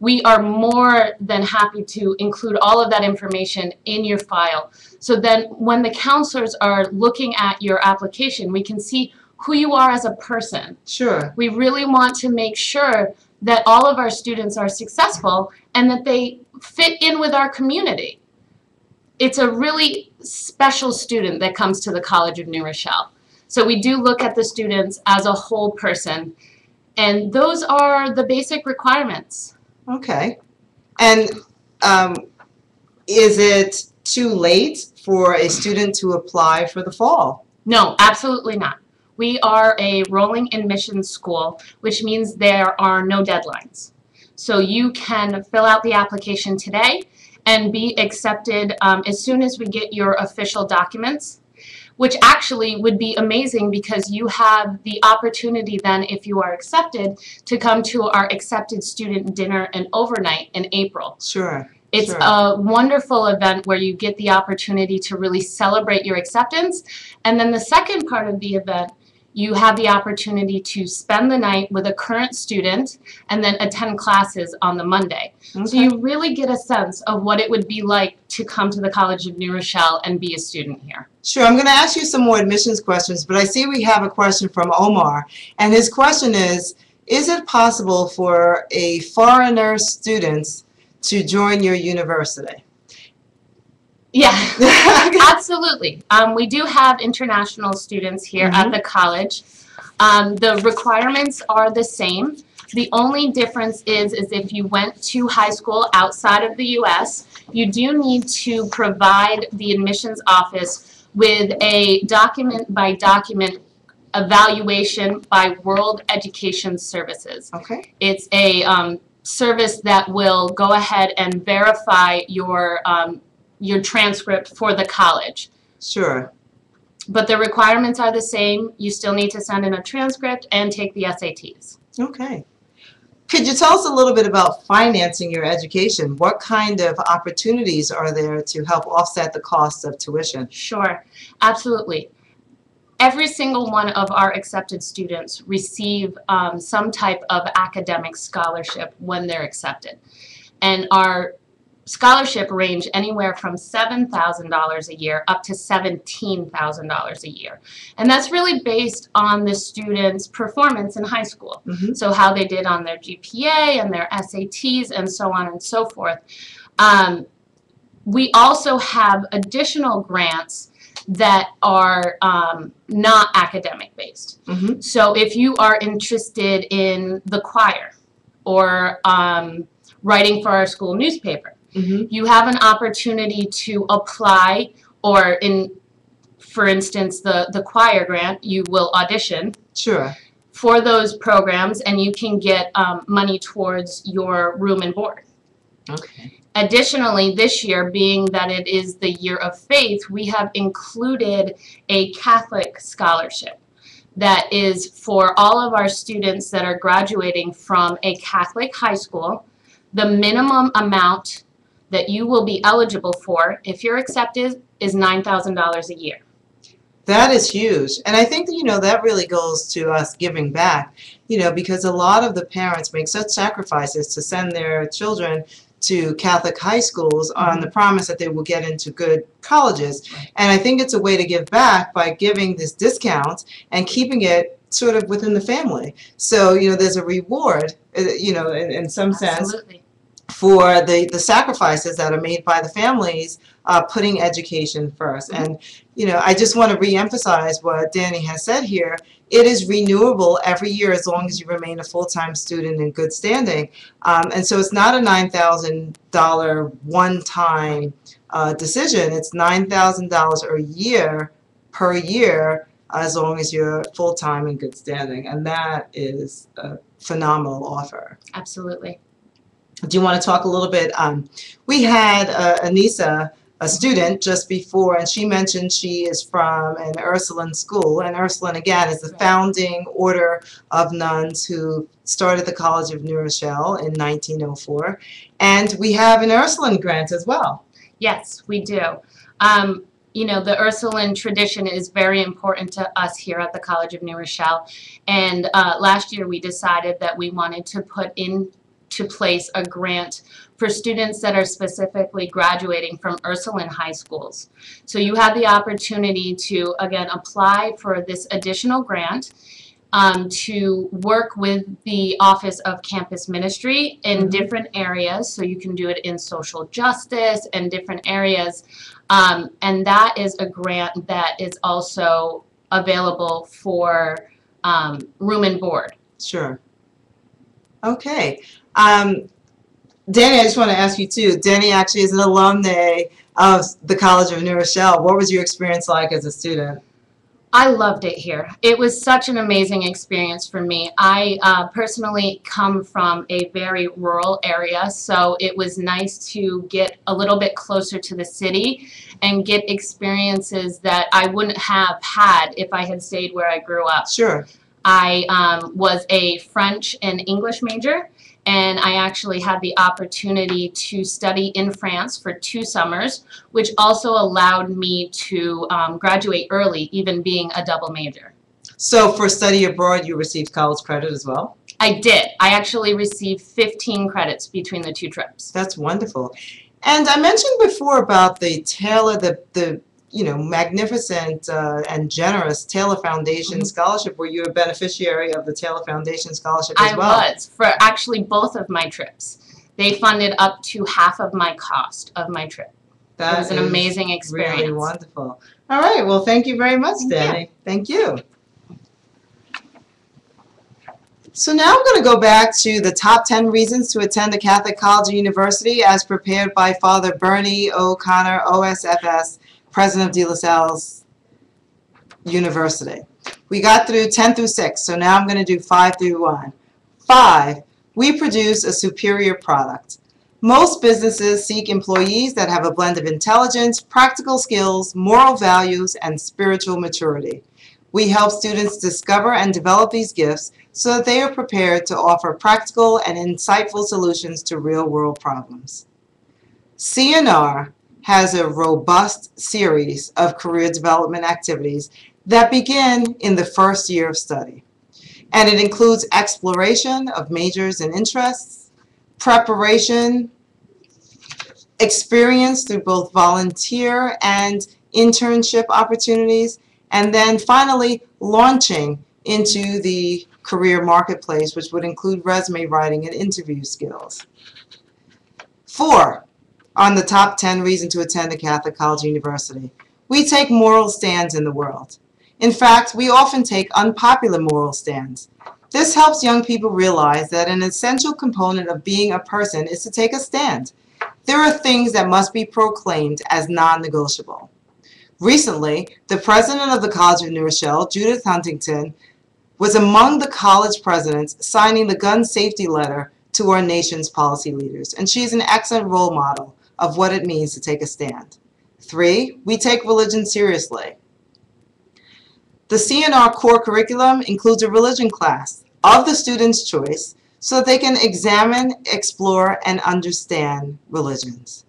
we are more than happy to include all of that information in your file. So then when the counselors are looking at your application, we can see who you are as a person. Sure. We really want to make sure that all of our students are successful and that they fit in with our community. It's a really special student that comes to the College of New Rochelle. So we do look at the students as a whole person, and those are the basic requirements. Okay. And is it too late for a student to apply for the fall? No, absolutely not. We are a rolling admissions school, which means there are no deadlines. So you can fill out the application today and be accepted as soon as we get your official documents, which actually would be amazing because you have the opportunity then, if you are accepted, to come to our accepted student dinner and overnight in April. Sure. It's a wonderful event where you get the opportunity to really celebrate your acceptance. And then the second part of the event, you have the opportunity to spend the night with a current student and then attend classes on the Monday. Okay. So you really get a sense of what it would be like to come to the College of New Rochelle and be a student here. Sure, I'm going to ask you some more admissions questions, but I see we have a question from Omar, and his question is it possible for a foreigner student to join your university? Yeah, absolutely. We do have international students here at the college. The requirements are the same. The only difference is if you went to high school outside of the U.S., you do need to provide the admissions office with a document-by-document evaluation by World Education Services. Okay. It's a service that will go ahead and verify your transcript for the college. Sure. But the requirements are the same. You still need to send in a transcript and take the SATs. Okay. Could you tell us a little bit about financing your education? What kind of opportunities are there to help offset the cost of tuition? Sure, absolutely. Every single one of our accepted students receive some type of academic scholarship when they're accepted. And our scholarship range anywhere from $7,000 a year up to $17,000 a year. And that's really based on the student's performance in high school. So how they did on their GPA and their SATs and so on and so forth. We also have additional grants that are not academic based. So if you are interested in the choir or writing for our school newspaper, you have an opportunity to apply, or for instance, the choir grant, you will audition for those programs, and you can get money towards your room and board. Okay. Additionally, this year, being that it is the year of faith, we have included a Catholic scholarship that is for all of our students that are graduating from a Catholic high school. The minimum amount that you will be eligible for, if you're accepted, is $9,000 a year. That is huge. And I think that, you know, that really goes to us giving back, you know, because a lot of the parents make such sacrifices to send their children to Catholic high schools on the promise that they will get into good colleges. And I think it's a way to give back by giving this discount and keeping it sort of within the family. So, you know, there's a reward, you know, in some sense, for the sacrifices that are made by the families putting education first. And, you know, I just want to reemphasize what Danny has said here. It is renewable every year as long as you remain a full-time student in good standing. And so it's not a $9,000 one-time decision. It's $9,000 a year per year as long as you're full-time in good standing. And that is a phenomenal offer. Absolutely. Do you want to talk a little bit? We had Aneesa, a student, just before, and she mentioned she is from an Ursuline school. And Ursuline, again, is the founding order of nuns who started the College of New Rochelle in 1904. And we have an Ursuline grant as well. Yes, we do. You know, the Ursuline tradition is very important to us here at the College of New Rochelle. And last year we decided that we wanted to put into place a grant for students that are specifically graduating from Ursuline high schools. So you have the opportunity to, again, apply for this additional grant to work with the Office of Campus Ministry in different areas. So you can do it in social justice and different areas. And that is a grant that is also available for room and board. Sure. Okay. Danny, I just want to ask you too. Danny actually is an alumni of the College of New Rochelle. What was your experience like as a student? I loved it here. It was such an amazing experience for me. I personally come from a very rural area, so it was nice to get a little bit closer to the city and get experiences that I wouldn't have had if I had stayed where I grew up. Sure. I was a French and English major, and I actually had the opportunity to study in France for 2 summers, which also allowed me to graduate early, even being a double major. So for study abroad, you received college credit as well? I did. I actually received 15 credits between the 2 trips. That's wonderful. And I mentioned before about the Taylor, the magnificent and generous Taylor Foundation Scholarship. Were you a beneficiary of the Taylor Foundation Scholarship as well? I was, for actually both of my trips. They funded up to half of my cost of my trip. That was an amazing experience. Really wonderful. All right, well, thank you very much, Danny. Thank you. So now I'm going to go back to the top 10 reasons to attend a Catholic college or university as prepared by Father Bernie O'Connor, OSFS, President of De La Salle's University. We got through 10 through 6, so now I'm going to do 5 through 1. 5, we produce a superior product. Most businesses seek employees that have a blend of intelligence, practical skills, moral values, and spiritual maturity. We help students discover and develop these gifts so that they are prepared to offer practical and insightful solutions to real-world problems. CNR has a robust series of career development activities that begin in the first year of study. And it includes exploration of majors and interests, preparation, experience through both volunteer and internship opportunities, and then finally launching into the career marketplace, which would include resume writing and interview skills. 4, on the top 10 reasons to attend a Catholic college or university. We take moral stands in the world. In fact, we often take unpopular moral stands. This helps young people realize that an essential component of being a person is to take a stand. There are things that must be proclaimed as non-negotiable. Recently, the president of the College of New Rochelle, Judith Huntington, was among the college presidents signing the gun safety letter to our nation's policy leaders, and she's an excellent role model of what it means to take a stand. 3, we take religion seriously. The CNR core curriculum includes a religion class of the student's choice so that they can examine, explore, and understand religions.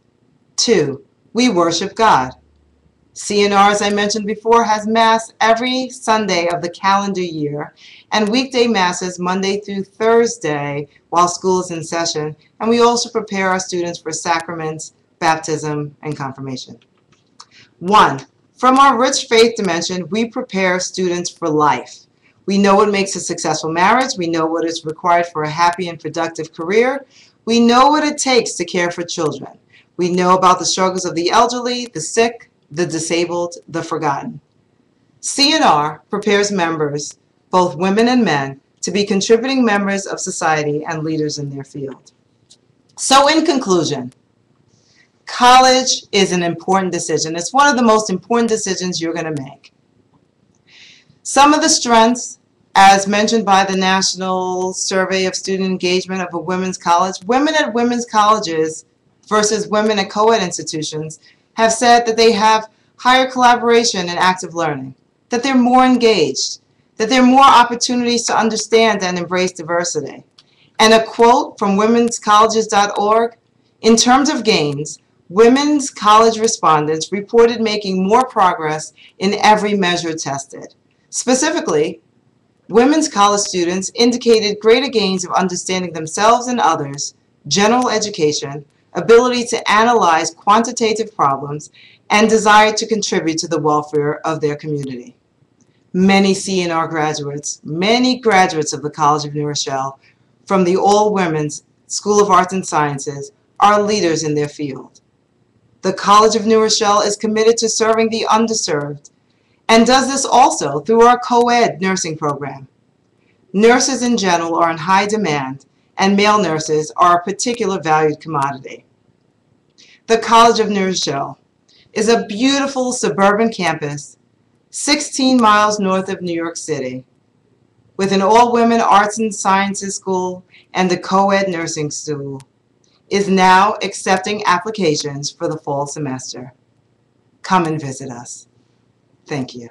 2, we worship God. CNR, as I mentioned before, has Mass every Sunday of the calendar year and weekday Masses Monday through Thursday while school is in session, and we also prepare our students for sacraments, baptism, and confirmation. 1, from our rich faith dimension, we prepare students for life. We know what makes a successful marriage. We know what is required for a happy and productive career. We know what it takes to care for children. We know about the struggles of the elderly, the sick, the disabled, the forgotten. CNR prepares members, both women and men, to be contributing members of society and leaders in their field. So in conclusion, college is an important decision. It's one of the most important decisions you're going to make. Some of the strengths, as mentioned by the National Survey of Student Engagement of a Women's College, women at women's colleges versus women at co-ed institutions have said that they have higher collaboration and active learning, that they're more engaged, that there are more opportunities to understand and embrace diversity. And a quote from womenscolleges.org, in terms of gains, women's college respondents reported making more progress in every measure tested. Specifically, women's college students indicated greater gains of understanding themselves and others, general education, ability to analyze quantitative problems, and desire to contribute to the welfare of their community. Many CNR graduates, many graduates of the College of New Rochelle from the all-women's School of Arts and Sciences are leaders in their field. The College of New Rochelle is committed to serving the underserved and does this also through our co-ed nursing program. Nurses in general are in high demand, and male nurses are a particular valued commodity. The College of New Rochelle is a beautiful suburban campus 16 miles north of New York City, with an all-women arts and sciences school and the co-ed nursing school, is now accepting applications for the fall semester. Come and visit us. Thank you.